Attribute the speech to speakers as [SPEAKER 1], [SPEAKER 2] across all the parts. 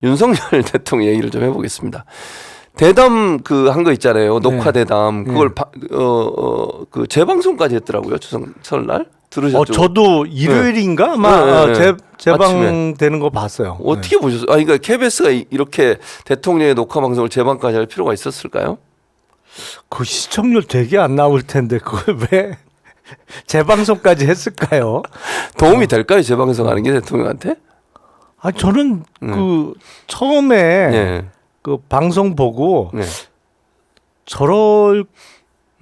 [SPEAKER 1] 윤석열 대통령 얘기를 좀 해보겠습니다. 대담 그 한 거 있잖아요. 녹화 대담 그걸 그 재방송까지 했더라고요. 추석 설날 들으셨죠?
[SPEAKER 2] 저도 일요일인가 아마 재방되는
[SPEAKER 1] 아침에.
[SPEAKER 2] 거 봤어요.
[SPEAKER 1] 어떻게 보셨어요? 아, 그러니까 KBS가 이렇게 대통령의 녹화 방송을 재방까지 할 필요가 있었을까요?
[SPEAKER 2] 그 시청률 되게 안 나올 텐데 그걸 왜 재방송까지 했을까요?
[SPEAKER 1] 도움이 될까요? 재방송하는 게 대통령한테?
[SPEAKER 2] 아 저는 그 처음에
[SPEAKER 1] 예.
[SPEAKER 2] 그 방송 보고
[SPEAKER 1] 네.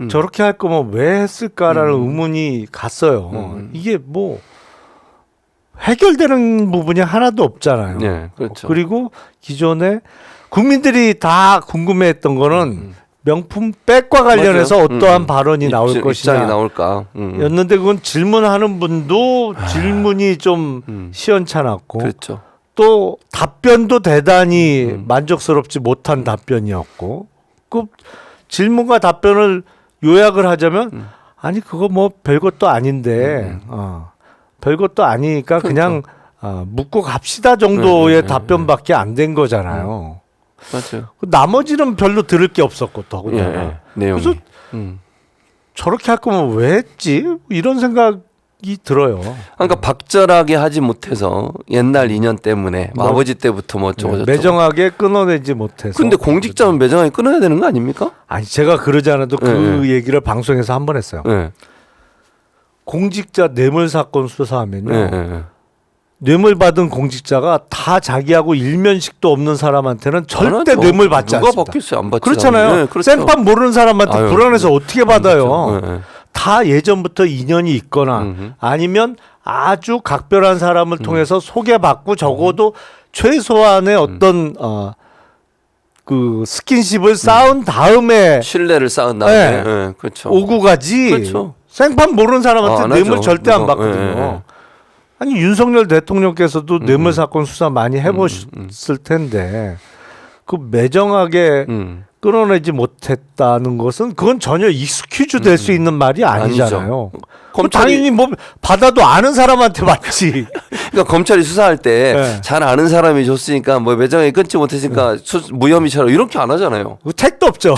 [SPEAKER 2] 저렇게 할 거면 왜 했을까라는 의문이 갔어요. 이게 뭐 해결되는 부분이 하나도 없잖아요.
[SPEAKER 1] 네, 그렇죠.
[SPEAKER 2] 그리고 기존에 국민들이 다 궁금해했던 거는 명품 백과 관련해서
[SPEAKER 1] 맞아요.
[SPEAKER 2] 어떠한 발언이 나올
[SPEAKER 1] 입장이
[SPEAKER 2] 것이냐
[SPEAKER 1] 나올까.
[SPEAKER 2] 였는데 그건 질문하는 분도 질문이 좀 시원찮았고
[SPEAKER 1] 그렇죠.
[SPEAKER 2] 또 답변도 대단히 만족스럽지 못한 답변이었고 그 질문과 답변을 요약을 하자면 아니 그거 뭐 별것도 아닌데 별것도 아니니까
[SPEAKER 1] 그렇죠.
[SPEAKER 2] 그냥 묻고 갑시다 정도의 답변밖에 안 된 거잖아요.
[SPEAKER 1] 맞아요.
[SPEAKER 2] 나머지는 별로 들을 게 없었고 더군다나
[SPEAKER 1] 내용이.
[SPEAKER 2] 그래서 저렇게 할 거면 왜 했지? 이런 생각이 들어요.
[SPEAKER 1] 그러니까 박절하게 하지 못해서 옛날 인연 때문에 뭐 아버지 때부터 뭐 어쩌고 저쩌고.
[SPEAKER 2] 매정하게 끊어내지 못해서.
[SPEAKER 1] 근데 공직자는 매정하게 끊어야 되는 거 아닙니까?
[SPEAKER 2] 아니 제가 그러지 않아도 그 얘기를 방송에서 한 번 했어요.
[SPEAKER 1] 네.
[SPEAKER 2] 공직자 뇌물 사건 수사하면요.
[SPEAKER 1] 네.
[SPEAKER 2] 뇌물 받은 공직자가 다 자기하고 일면식도 없는 사람한테는 절대
[SPEAKER 1] 당연하죠.
[SPEAKER 2] 뇌물 받지
[SPEAKER 1] 누가
[SPEAKER 2] 않습니다.
[SPEAKER 1] 받겠어요? 안 받지.
[SPEAKER 2] 그렇잖아요.
[SPEAKER 1] 네, 그렇죠.
[SPEAKER 2] 생판 모르는 사람한테
[SPEAKER 1] 아유,
[SPEAKER 2] 불안해서 어떻게 받아요.
[SPEAKER 1] 네.
[SPEAKER 2] 다 예전부터 인연이 있거나 아니면 아주 각별한 사람을 통해서 소개받고 적어도 최소한의 어떤 그 스킨십을 쌓은 다음에
[SPEAKER 1] 신뢰를 쌓은 다음에.
[SPEAKER 2] 네.
[SPEAKER 1] 네, 그렇죠.
[SPEAKER 2] 오고 가지.
[SPEAKER 1] 그렇죠.
[SPEAKER 2] 생판 모르는 사람한테
[SPEAKER 1] 안
[SPEAKER 2] 뇌물
[SPEAKER 1] 하죠.
[SPEAKER 2] 절대 안
[SPEAKER 1] 누가,
[SPEAKER 2] 받거든요.
[SPEAKER 1] 네.
[SPEAKER 2] 아니 윤석열 대통령께서도 뇌물 사건 수사 많이 해보셨을 텐데 그 매정하게 끊어내지 못했다는 것은 그건 전혀 익스큐즈 될 수 있는 말이 아니잖아요. 그 당연히 뭐 받아도 아는 사람한테 받지.
[SPEAKER 1] 그러니까 검찰이 수사할 때 잘
[SPEAKER 2] 네.
[SPEAKER 1] 아는 사람이 줬으니까 뭐 매정하게 끊지 못했으니까 무혐의처럼 이렇게 안 하잖아요.
[SPEAKER 2] 그 택도 없죠.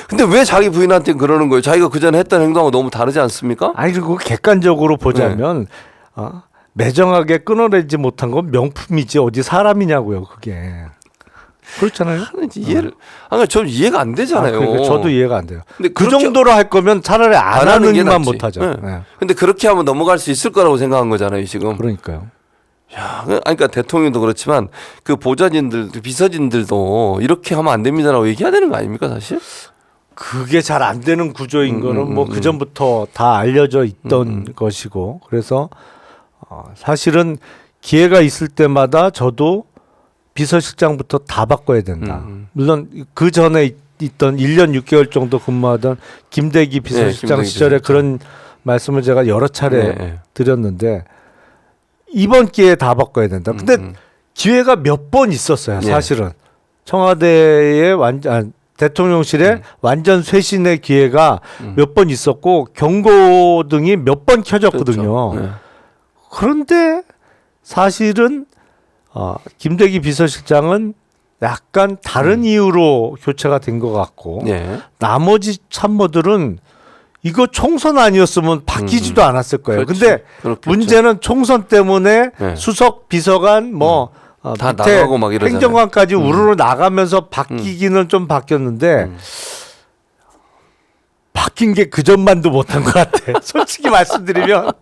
[SPEAKER 1] 근데 왜 자기 부인한테 그러는 거예요? 자기가 그전에 했던 행동하고 너무 다르지 않습니까?
[SPEAKER 2] 아니 그리고 객관적으로 보자면 매정하게 끊어내지 못한 건 명품이지 어디 사람이냐고요. 그게 그렇잖아요.
[SPEAKER 1] 이해를 저 이해가 안 되잖아요.
[SPEAKER 2] 그러니까 저도 이해가 안 돼요.
[SPEAKER 1] 근데
[SPEAKER 2] 그
[SPEAKER 1] 그렇게
[SPEAKER 2] 정도로 할 거면 차라리 안 하는 일만 못 하죠.
[SPEAKER 1] 네.
[SPEAKER 2] 네.
[SPEAKER 1] 근데 그렇게 하면 넘어갈 수 있을 거라고 생각한 거잖아요, 지금.
[SPEAKER 2] 그러니까요.
[SPEAKER 1] 야, 그러니까 대통령도 그렇지만 그 보좌진들, 비서진들도 이렇게 하면 안 됩니다라고 얘기해야 되는 거 아닙니까, 사실?
[SPEAKER 2] 그게 잘 안 되는 구조인 거는 뭐 그 전부터 다 알려져 있던 것이고 그래서 사실은 기회가 있을 때마다 저도 비서실장부터 다 바꿔야 된다. 물론 그 전에 있던 1년 6개월 정도 근무하던 김대기 비서실장
[SPEAKER 1] 김대기
[SPEAKER 2] 시절에
[SPEAKER 1] 비서실장.
[SPEAKER 2] 그런 말씀을 제가 여러 차례
[SPEAKER 1] 네.
[SPEAKER 2] 드렸는데 이번 기회에 다 바꿔야 된다. 근데 기회가 몇 번 있었어요. 사실은 청와대의 대통령실에 완전 쇄신의 기회가 몇 번 있었고 경고등이 몇 번 켜졌거든요.
[SPEAKER 1] 그렇죠. 네.
[SPEAKER 2] 그런데 사실은 김대기 비서실장은 약간 다른 이유로 교체가 된 것 같고 나머지 참모들은 이거 총선 아니었으면 바뀌지도 않았을 거예요.
[SPEAKER 1] 그렇죠.
[SPEAKER 2] 근데
[SPEAKER 1] 그렇겠죠.
[SPEAKER 2] 문제는 총선 때문에 수석 비서관
[SPEAKER 1] 다
[SPEAKER 2] 밑에
[SPEAKER 1] 나가고 막 이러잖아요.
[SPEAKER 2] 행정관까지 우르르 나가면서 바뀌기는 좀 바뀌었는데 바뀐 게 그 전만도 못한 것 같아. 솔직히 말씀드리면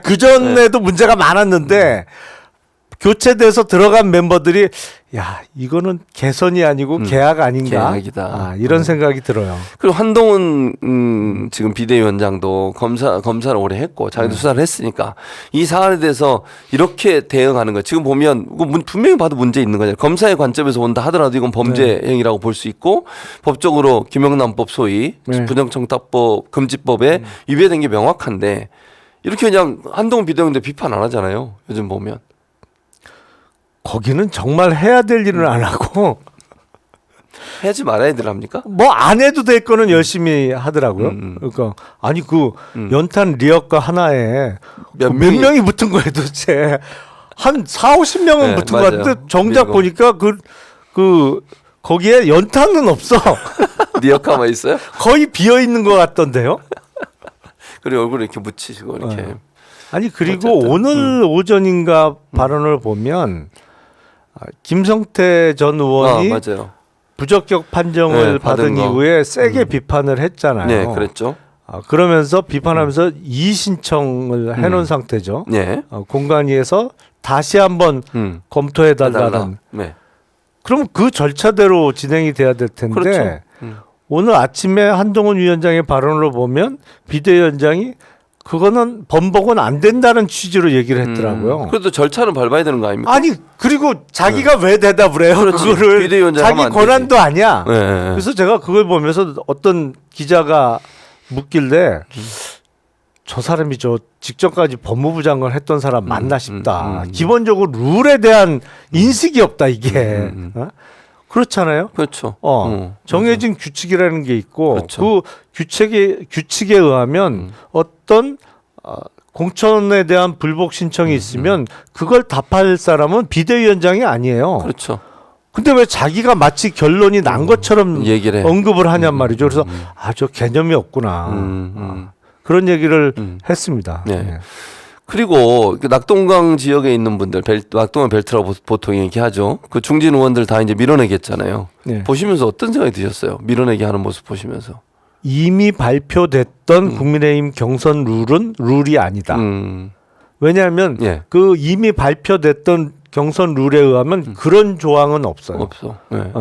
[SPEAKER 2] 그 전에도 문제가 많았는데 교체돼서 들어간 멤버들이 야 이거는 개선이 아니고 개악 아닌가
[SPEAKER 1] 개악이다.
[SPEAKER 2] 이런 생각이 들어요.
[SPEAKER 1] 그리고 한동훈 지금 비대위원장도 검사를 오래 했고 자기도 수사를 했으니까 이 사안에 대해서 이렇게 대응하는 거 지금 보면 분명히 봐도 문제 있는 거잖아요. 검사의 관점에서 본다 하더라도 이건 범죄 행위라고 볼 수 있고 법적으로 김영란법 소위 부정청탁법 금지법에 위배된 게 명확한데 이렇게 그냥 한동훈 비대위원장 비판 안 하잖아요. 요즘 보면.
[SPEAKER 2] 거기는 정말 해야 될 일은 안 하고
[SPEAKER 1] 하지 말아야 될 합니까?
[SPEAKER 2] 뭐 안 해도 될 거는 열심히 하더라고요. 그러니까 아니 그 연탄 리어카 하나에 몇 명이 붙은 거예요 도대체. 한 4, 50명은
[SPEAKER 1] 네,
[SPEAKER 2] 붙은 것
[SPEAKER 1] 맞아요.
[SPEAKER 2] 같은데 정작
[SPEAKER 1] 밀고.
[SPEAKER 2] 보니까 거기에 연탄은 없어.
[SPEAKER 1] 니어카만 있어요?
[SPEAKER 2] 거의 비어 있는 것 같던데요.
[SPEAKER 1] 그리고 얼굴 이렇게 묻히시고 이렇게.
[SPEAKER 2] 네. 아니 그리고
[SPEAKER 1] 어쨌든,
[SPEAKER 2] 오늘 오전인가 발언을 보면 김성태 전 의원이
[SPEAKER 1] 맞아요.
[SPEAKER 2] 부적격 판정을
[SPEAKER 1] 네,
[SPEAKER 2] 받은
[SPEAKER 1] 받은 거.
[SPEAKER 2] 이후에 세게 비판을 했잖아요.
[SPEAKER 1] 네, 그랬죠.
[SPEAKER 2] 그러면서 비판하면서 이의 신청을 해놓은 상태죠.
[SPEAKER 1] 네.
[SPEAKER 2] 공관위에서 다시 한번 검토해달라는.
[SPEAKER 1] 네.
[SPEAKER 2] 그럼 그 절차대로 진행이 돼야 될 텐데
[SPEAKER 1] 그렇죠.
[SPEAKER 2] 오늘 아침에 한동훈 위원장의 발언으로 보면 비대위원장이 그거는 번복은 안 된다는 취지로 얘기를 했더라고요.
[SPEAKER 1] 그래도 절차는 밟아야 되는 거 아닙니까?
[SPEAKER 2] 아니 그리고 자기가 왜 대답을 해요?
[SPEAKER 1] 그렇지.
[SPEAKER 2] 그거를
[SPEAKER 1] 비대위원장
[SPEAKER 2] 자기
[SPEAKER 1] 하면 안
[SPEAKER 2] 권한도 아니야.
[SPEAKER 1] 네, 네.
[SPEAKER 2] 그래서 제가 그걸 보면서 어떤 기자가 묻길래 저 사람이 저 직전까지 법무부 장관 했던 사람 맞나 싶다. 기본적으로 룰에 대한 인식이 없다 이게. 어? 그렇잖아요.
[SPEAKER 1] 그렇죠.
[SPEAKER 2] 정해진 규칙이라는 게 있고
[SPEAKER 1] 그렇죠.
[SPEAKER 2] 그 규칙에 의하면 어떤 공천에 대한 불복 신청이 있으면 그걸 답할 사람은 비대위원장이 아니에요.
[SPEAKER 1] 그렇죠.
[SPEAKER 2] 근데 왜 자기가 마치 결론이 난 것처럼
[SPEAKER 1] 얘기를 해.
[SPEAKER 2] 언급을 하냔 말이죠. 그래서 저 개념이 없구나. 그런 얘기를 했습니다.
[SPEAKER 1] 네.
[SPEAKER 2] 네.
[SPEAKER 1] 그리고 그 낙동강 지역에 있는 분들, 낙동강 벨트라고 보통 얘기하죠. 그 중진 의원들 다 이제 밀어내겠잖아요.
[SPEAKER 2] 네.
[SPEAKER 1] 보시면서 어떤 생각이 드셨어요? 밀어내게 하는 모습 보시면서.
[SPEAKER 2] 이미 발표됐던 국민의힘 경선 룰은 룰이 아니다. 왜냐하면
[SPEAKER 1] 예.
[SPEAKER 2] 그 이미 발표됐던 경선 룰에 의하면 그런 조항은 없어요.
[SPEAKER 1] 없어. 네.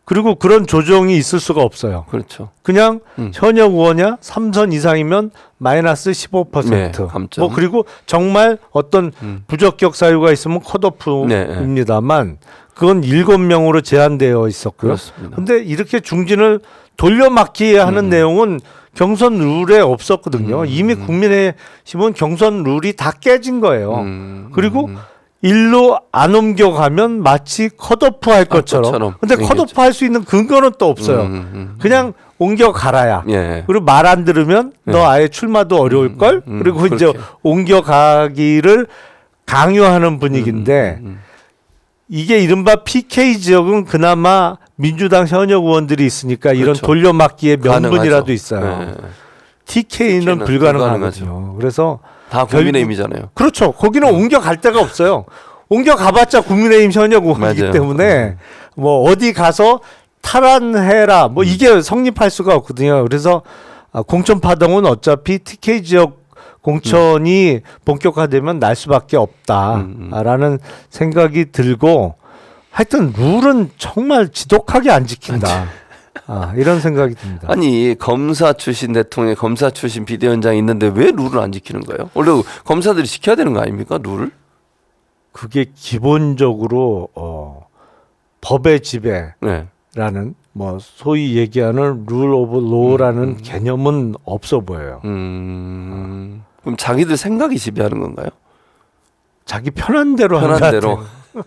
[SPEAKER 2] 그리고 그런 조정이 있을 수가 없어요.
[SPEAKER 1] 그렇죠.
[SPEAKER 2] 그냥 현역 의원이야 3선 이상이면 마이너스 15%.
[SPEAKER 1] 네, 감점.
[SPEAKER 2] 뭐 그리고 정말 어떤 부적격 사유가 있으면 컷오프입니다만 그건 7명으로 제한되어 있었고요.
[SPEAKER 1] 그렇습니다.
[SPEAKER 2] 근데 이렇게 중진을 돌려막기 하는 내용은 경선 룰에 없었거든요. 이미 국민의힘은 경선 룰이 다 깨진 거예요. 그리고 일로 안 옮겨가면 마치 컷오프 할 것처럼. 근데 컷오프 할 수 있는 근거는 또 없어요. 그냥 옮겨가라야.
[SPEAKER 1] 예.
[SPEAKER 2] 그리고 말 안 들으면 너 아예 출마도 어려울걸? 그리고 이제
[SPEAKER 1] 그렇게.
[SPEAKER 2] 옮겨가기를 강요하는 분위기인데 이게 이른바 PK 지역은 그나마 민주당 현역 의원들이 있으니까 이런
[SPEAKER 1] 그렇죠.
[SPEAKER 2] 돌려막기의 명분이라도
[SPEAKER 1] 가능하죠.
[SPEAKER 2] 있어요.
[SPEAKER 1] 네.
[SPEAKER 2] TK는 불가능하거든요. 그래서
[SPEAKER 1] 다 국민의힘이잖아요.
[SPEAKER 2] 그렇죠. 거기는 옮겨갈 데가 없어요. 옮겨가봤자 국민의힘 현역 의원이기
[SPEAKER 1] 맞아요.
[SPEAKER 2] 때문에 뭐 어디 가서 탈환해라 뭐 이게 성립할 수가 없거든요. 그래서 공천 파동은 어차피 TK 지역 공천이 본격화되면 날 수밖에 없다라는 생각이 들고 하여튼 룰은 정말 지독하게 안 지킨다. 이런 생각이 듭니다.
[SPEAKER 1] 아니 검사 출신 대통령, 검사 출신 비대위원장이 있는데 왜 룰을 안 지키는 거예요? 원래 검사들이 지켜야 되는 거 아닙니까? 룰을?
[SPEAKER 2] 그게 기본적으로 법의 지배라는
[SPEAKER 1] 네.
[SPEAKER 2] 뭐 소위 얘기하는 룰 오브 로우라는 개념은 없어 보여요.
[SPEAKER 1] 그럼 자기들 생각이 지배하는 건가요?
[SPEAKER 2] 자기 편한 대로 하는
[SPEAKER 1] 편한
[SPEAKER 2] 것
[SPEAKER 1] 대로.
[SPEAKER 2] 같아요.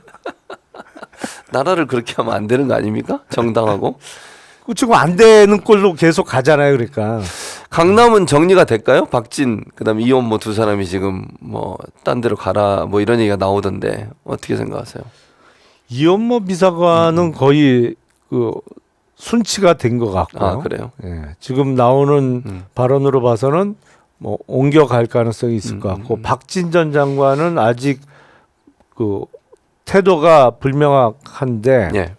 [SPEAKER 1] 나라를 그렇게 하면 안 되는 거 아닙니까? 정당하고.
[SPEAKER 2] 지금 안 되는 꼴로 계속 가잖아요. 그러니까
[SPEAKER 1] 강남은 정리가 될까요? 박진 그다음에 이원모 두 사람이 지금 뭐 딴 데로 가라 뭐 이런 얘기가 나오던데 어떻게 생각하세요?
[SPEAKER 2] 이원모 비서관은 거의 그 순치가 된 것 같고요.
[SPEAKER 1] 아 그래요?
[SPEAKER 2] 예, 지금 나오는 발언으로 봐서는 뭐 옮겨갈 가능성이 있을 것 같고 박진 전 장관은 아직 그 태도가 불명확한데
[SPEAKER 1] 예.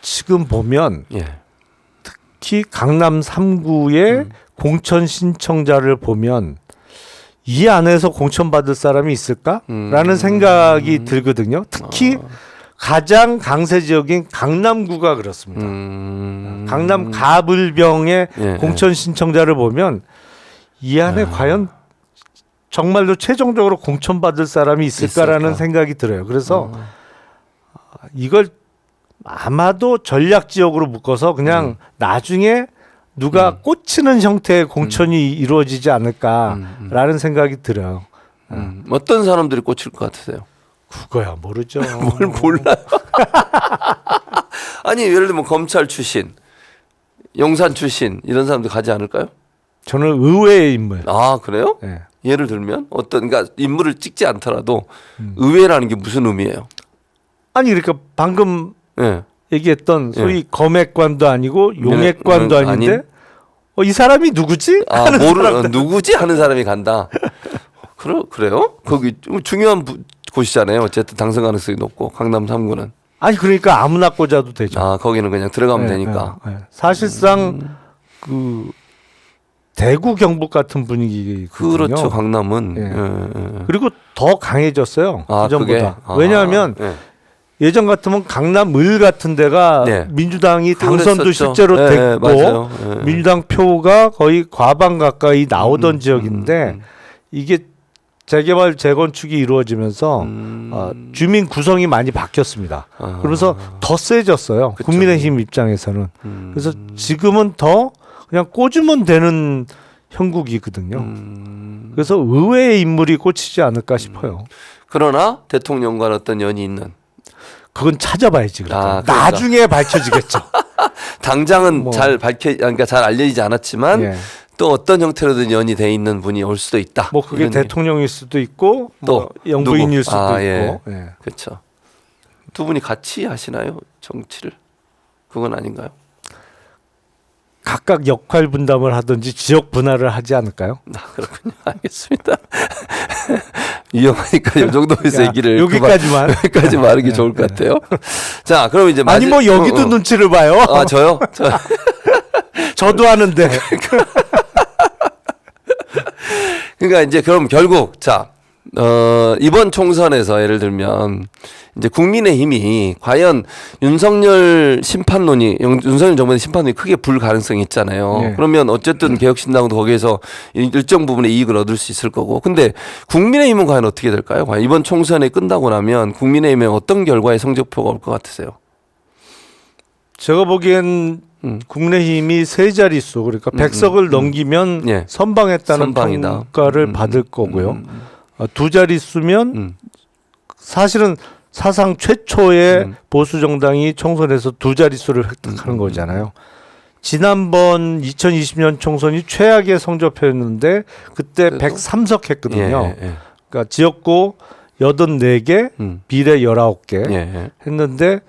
[SPEAKER 2] 지금 보면
[SPEAKER 1] 예.
[SPEAKER 2] 특히 강남 3구의 공천 신청자를 보면 이 안에서 공천받을 사람이 있을까라는 생각이 들거든요. 특히 가장 강세 지역인 강남구가 그렇습니다. 강남 가불병의
[SPEAKER 1] 예,
[SPEAKER 2] 공천 신청자를 보면 이 안에 과연 정말로 최종적으로 공천받을 사람이 있을까라는
[SPEAKER 1] 있을까?
[SPEAKER 2] 생각이 들어요. 그래서 이걸 아마도 전략 지역으로 묶어서 그냥 나중에 누가 꽂히는 형태의 공천이 이루어지지 않을까라는 생각이 들어요.
[SPEAKER 1] 어떤 사람들이 꽂힐 것 같으세요?
[SPEAKER 2] 그거야 모르죠.
[SPEAKER 1] 뭘 몰라요? 아니 예를 들면 검찰 출신, 용산 출신 이런 사람들 가지 않을까요?
[SPEAKER 2] 저는 의외의 인물.
[SPEAKER 1] 아 그래요?
[SPEAKER 2] 예.
[SPEAKER 1] 예를 들면 어떤 그러니까 인물을 찍지 않더라도 의외라는 게 무슨 의미예요?
[SPEAKER 2] 아니 그러니까 방금
[SPEAKER 1] 예.
[SPEAKER 2] 얘기했던 소위 검액관도 아니고 용액관도
[SPEAKER 1] 아닌?
[SPEAKER 2] 아닌데 이 사람이 누구지?
[SPEAKER 1] 아
[SPEAKER 2] 하는
[SPEAKER 1] 모르
[SPEAKER 2] 사람들.
[SPEAKER 1] 누구지 하는 사람이 간다. 그래요? 거기 좀 중요한 곳이잖아요. 어쨌든 당선 가능성이 높고 강남 3구는.
[SPEAKER 2] 아니 그러니까 아무나 꽂아도 되죠.
[SPEAKER 1] 아 거기는 그냥 들어가면
[SPEAKER 2] 예,
[SPEAKER 1] 되니까.
[SPEAKER 2] 예, 예. 사실상 그 대구 경북 같은 분위기거든요.
[SPEAKER 1] 그렇죠. 강남은.
[SPEAKER 2] 예.
[SPEAKER 1] 예.
[SPEAKER 2] 그리고 더 강해졌어요.
[SPEAKER 1] 아,
[SPEAKER 2] 그전보다.
[SPEAKER 1] 그게?
[SPEAKER 2] 왜냐하면
[SPEAKER 1] 예.
[SPEAKER 2] 예전 같으면 강남을 같은 데가
[SPEAKER 1] 네.
[SPEAKER 2] 민주당이 당선도
[SPEAKER 1] 그랬었죠.
[SPEAKER 2] 실제로
[SPEAKER 1] 예,
[SPEAKER 2] 됐고
[SPEAKER 1] 맞아요. 예.
[SPEAKER 2] 민주당 표가 거의 과반 가까이 나오던 지역인데 이게 재개발 재건축이 이루어지면서 주민 구성이 많이 바뀌었습니다.
[SPEAKER 1] 아.
[SPEAKER 2] 그러면서 더 세졌어요.
[SPEAKER 1] 그쵸.
[SPEAKER 2] 국민의힘 입장에서는. 그래서 지금은 더 그냥 꽂으면 되는 형국이거든요. 그래서 의외의 인물이 꽂히지 않을까 싶어요.
[SPEAKER 1] 그러나 대통령과 어떤 연이 있는
[SPEAKER 2] 그건 찾아봐야지. 그러니까.
[SPEAKER 1] 아, 그러니까.
[SPEAKER 2] 나중에 밝혀지겠죠.
[SPEAKER 1] 당장은
[SPEAKER 2] 뭐.
[SPEAKER 1] 그러니까 잘 알려지지 않았지만
[SPEAKER 2] 예.
[SPEAKER 1] 또 어떤 형태로든 연이 돼 있는 분이 올 수도 있다.
[SPEAKER 2] 뭐 그게
[SPEAKER 1] 이런
[SPEAKER 2] 대통령일 수도 있고
[SPEAKER 1] 또
[SPEAKER 2] 뭐 영부인일
[SPEAKER 1] 누구?
[SPEAKER 2] 수도
[SPEAKER 1] 아,
[SPEAKER 2] 있고.
[SPEAKER 1] 예.
[SPEAKER 2] 예.
[SPEAKER 1] 그렇죠. 두 분이 같이 하시나요? 정치를? 그건 아닌가요?
[SPEAKER 2] 각각 역할 분담을 하든지 지역 분할을 하지 않을까요?
[SPEAKER 1] 아, 그렇군요. 알겠습니다. 위험하니까 이 정도에서
[SPEAKER 2] 야,
[SPEAKER 1] 얘기를
[SPEAKER 2] 여기까지만.
[SPEAKER 1] 여기까지 말하는 게 좋을 것 같아요. 자, 그럼 이제
[SPEAKER 2] 아니 뭐 여기도 눈치를 봐요.
[SPEAKER 1] 아 저요?
[SPEAKER 2] 저도 하는데.
[SPEAKER 1] 그러니까 이제 그럼 결국 자 이번 총선에서 예를 들면 이제 국민의힘이 과연 윤석열 심판론이 윤석열 정부의 심판론이 크게 불 가능성이 있잖아요.
[SPEAKER 2] 네.
[SPEAKER 1] 그러면 어쨌든 개혁신당도 거기에서 일정 부분의 이익을 얻을 수 있을 거고. 근데 국민의힘은 과연 어떻게 될까요? 과연 이번 총선이 끝나고 나면 국민의힘에 어떤 결과의 성적표가 올 것 같으세요?
[SPEAKER 2] 제가 보기엔 국민의힘이 세 자릿수 그러니까 100석을 넘기면
[SPEAKER 1] 예.
[SPEAKER 2] 선방했다는
[SPEAKER 1] 선방이다.
[SPEAKER 2] 평가를 받을 거고요. 두 자릿수면 사실은 사상 최초의 보수 정당이 총선에서 두 자릿수를 획득하는 거잖아요. 지난번 2020년 총선이 최악의 성적표였는데 그때
[SPEAKER 1] 그래도?
[SPEAKER 2] 103석 했거든요.
[SPEAKER 1] 예.
[SPEAKER 2] 그러니까 지역구 84개, 비례 19개
[SPEAKER 1] 예. 예.
[SPEAKER 2] 했는데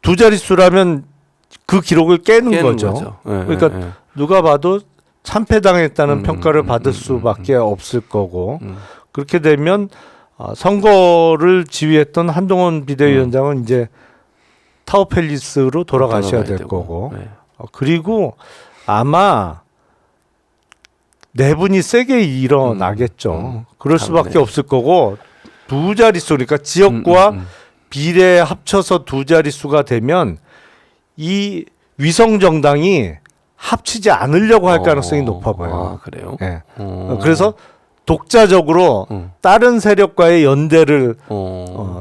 [SPEAKER 2] 두 자릿수라면 그 기록을 깨는 거죠.
[SPEAKER 1] 예.
[SPEAKER 2] 그러니까
[SPEAKER 1] 예.
[SPEAKER 2] 누가 봐도 참패당했다는 평가를 받을 수밖에 없을 거고 그렇게 되면 선거를 지휘했던 한동훈 비대위원장은 이제 타워팰리스로 돌아가셔야 될
[SPEAKER 1] 되고.
[SPEAKER 2] 거고
[SPEAKER 1] 네.
[SPEAKER 2] 그리고 아마 내분이 세게 일어나겠죠. 그럴 수밖에
[SPEAKER 1] 당내.
[SPEAKER 2] 없을 거고 두 자릿수 그러니까 지역구와 비례 합쳐서 두 자릿수가 되면 이 위성 정당이 합치지 않으려고 할 가능성이 높아 보여요.
[SPEAKER 1] 아, 그래요?
[SPEAKER 2] 예. 그래서 독자적으로 다른 세력과의 연대를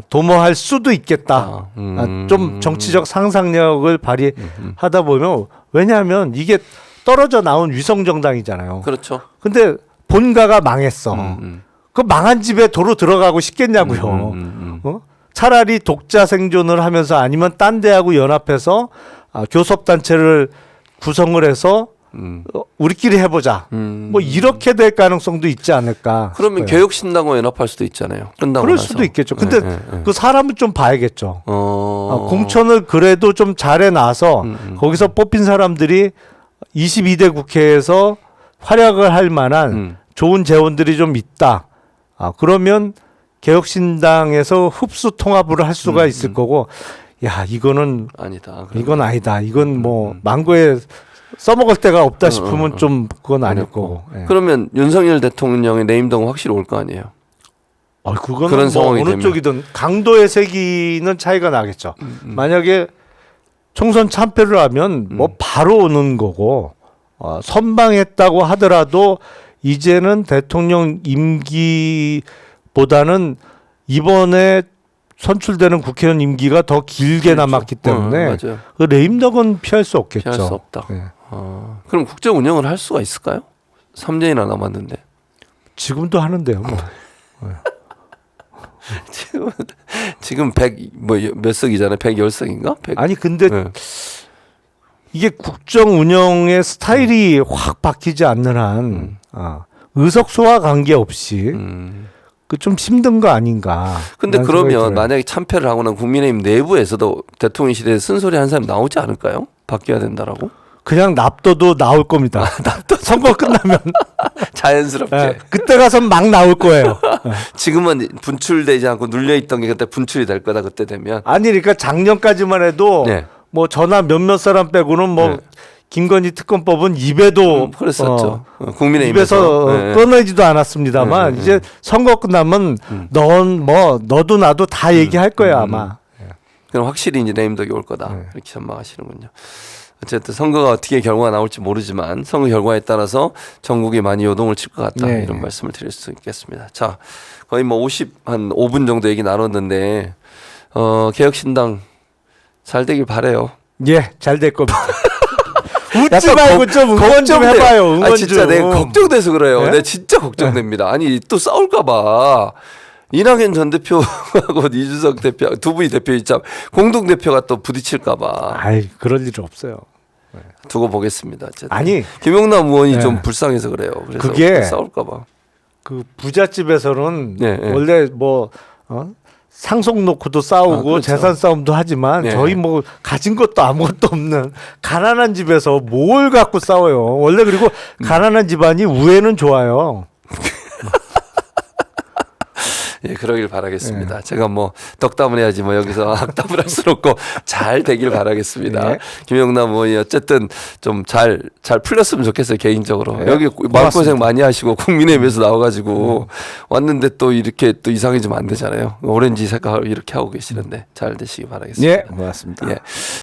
[SPEAKER 2] 도모할 수도 있겠다. 좀 정치적 상상력을 발휘하다 보면 왜냐하면 이게 떨어져 나온 위성 정당이잖아요.
[SPEAKER 1] 그렇죠.
[SPEAKER 2] 근데 본가가 망했어. 그 망한 집에 도로 들어가고 싶겠냐고요. 차라리 독자 생존을 하면서 아니면 딴 데하고 연합해서 교섭단체를 구성을 해서 우리끼리 해보자. 뭐 이렇게 될 가능성도 있지 않을까.
[SPEAKER 1] 그러면
[SPEAKER 2] 싶어요.
[SPEAKER 1] 개혁신당과 연합할 수도 있잖아요. 끝나고
[SPEAKER 2] 그럴
[SPEAKER 1] 나서.
[SPEAKER 2] 수도 있겠죠. 근데 그 사람은 좀 봐야겠죠.
[SPEAKER 1] 어.
[SPEAKER 2] 공천을 그래도 좀 잘해 놔서 거기서 뽑힌 사람들이 22대 국회에서 활약을 할 만한 좋은 재원들이 좀 있다. 그러면 개혁신당에서 흡수 통합을 할 수가 있을 거고, 야 이거는
[SPEAKER 1] 아니다.
[SPEAKER 2] 이건 아니다. 이건 뭐 망고에 써먹을 데가 없다 싶으면 좀 그건 아닐 거고. 예.
[SPEAKER 1] 그러면 윤석열 대통령의 네임덕은 확실히 올 거 아니에요.
[SPEAKER 2] 그거는
[SPEAKER 1] 그런
[SPEAKER 2] 뭐
[SPEAKER 1] 상황이
[SPEAKER 2] 어느
[SPEAKER 1] 되면.
[SPEAKER 2] 쪽이든 강도의 세기는 차이가 나겠죠. 만약에 총선 참패를 하면 뭐 바로 오는 거고 선방했다고 하더라도 이제는 대통령 임기보다는 이번에 선출되는 국회의원 임기가 더 길게
[SPEAKER 1] 그렇죠.
[SPEAKER 2] 남았기 때문에
[SPEAKER 1] 맞아요.
[SPEAKER 2] 그 레임덕은 피할 수 없겠죠.
[SPEAKER 1] 피할 수 없다.
[SPEAKER 2] 예.
[SPEAKER 1] 그럼 국제 운영을 할 수가 있을까요? 3년이나 남았는데.
[SPEAKER 2] 지금도 하는데요. 뭐.
[SPEAKER 1] 지금 100 뭐 몇 석이잖아요. 110석인가? 100.
[SPEAKER 2] 아니 근데
[SPEAKER 1] 네.
[SPEAKER 2] 이게 국정 운영의 스타일이 확 바뀌지 않는 한 의석수와 관계없이 그 좀 힘든 거 아닌가.
[SPEAKER 1] 근데
[SPEAKER 2] 라는 생각이
[SPEAKER 1] 그러면
[SPEAKER 2] 들어요.
[SPEAKER 1] 만약에 참패를 하거나 국민의힘 내부에서도 대통령실에 쓴소리 한 사람 나오지 않을까요? 바뀌어야 된다라고?
[SPEAKER 2] 그냥 납둬도 나올 겁니다. 선거 끝나면
[SPEAKER 1] 자연스럽게.
[SPEAKER 2] 예, 그때 가서 막 나올 거예요.
[SPEAKER 1] 지금은 분출되지 않고 눌려있던 게 그때 분출이 될 거다 그때 되면.
[SPEAKER 2] 아니 그러니까 작년까지만 해도
[SPEAKER 1] 네.
[SPEAKER 2] 뭐 전화 몇몇 사람 빼고는 뭐
[SPEAKER 1] 네.
[SPEAKER 2] 김건희 특검법은 입에도
[SPEAKER 1] 그랬었죠. 국민의힘에서.
[SPEAKER 2] 입에서
[SPEAKER 1] 네.
[SPEAKER 2] 꺼내지도 않았습니다만 이제 선거 끝나면 너도 나도 다 얘기할 거야 아마.
[SPEAKER 1] 그럼 확실히 이제 내임덕이 올 거다. 이렇게 전망하시는군요. 어쨌든 선거가 어떻게 결과가 나올지 모르지만 선거 결과에 따라서 전국이 많이 요동을 칠 것 같다.
[SPEAKER 2] 네.
[SPEAKER 1] 이런 말씀을 드릴 수 있겠습니다. 자, 거의 뭐 한 5분 정도 얘기 나눴는데 개혁신당 잘 되길 바래요.
[SPEAKER 2] 예, 잘 될 겁니다. 웃지
[SPEAKER 1] 약간
[SPEAKER 2] 말고 좀 응원 좀
[SPEAKER 1] 걱정돼요.
[SPEAKER 2] 해봐요. 응원
[SPEAKER 1] 아, 진짜
[SPEAKER 2] 좀.
[SPEAKER 1] 내가 걱정돼서 그래요.
[SPEAKER 2] 네?
[SPEAKER 1] 내가 진짜 걱정됩니다. 아니 또 싸울까봐. 이낙연 전 대표하고 이준석 대표 두 분이 대표이자 공동 대표가 또 부딪힐까봐
[SPEAKER 2] 아이 그럴 일 없어요.
[SPEAKER 1] 두고 보겠습니다. 어쨌든.
[SPEAKER 2] 아니
[SPEAKER 1] 김용남 의원이
[SPEAKER 2] 네.
[SPEAKER 1] 좀 불쌍해서 그래요. 그래서
[SPEAKER 2] 그게
[SPEAKER 1] 싸울까봐.
[SPEAKER 2] 그 부잣집에서는
[SPEAKER 1] 네, 네.
[SPEAKER 2] 원래 뭐 상속 놓고도 싸우고
[SPEAKER 1] 그렇죠.
[SPEAKER 2] 재산 싸움도 하지만
[SPEAKER 1] 네.
[SPEAKER 2] 저희 뭐 가진 것도 아무것도 없는 가난한 집에서 뭘 갖고 싸워요. 원래 그리고 가난한 집안이 우애는 좋아요.
[SPEAKER 1] 예, 그러길 바라겠습니다. 제가 뭐 덕담을 해야지 뭐 여기서 악담을 할 수는 없고 잘 되길 바라겠습니다.
[SPEAKER 2] 네.
[SPEAKER 1] 김용남 의원이 어쨌든 좀 잘 풀렸으면 좋겠어요, 개인적으로.
[SPEAKER 2] 네.
[SPEAKER 1] 여기
[SPEAKER 2] 고맙습니다.
[SPEAKER 1] 마음고생 많이 하시고 국민의힘에서 나와가지고 왔는데 또 이렇게 또 이상해지면 안 되잖아요. 오렌지 색깔 이렇게 하고 계시는데 잘 되시기 바라겠습니다.
[SPEAKER 2] 예, 고맙습니다.
[SPEAKER 1] 예.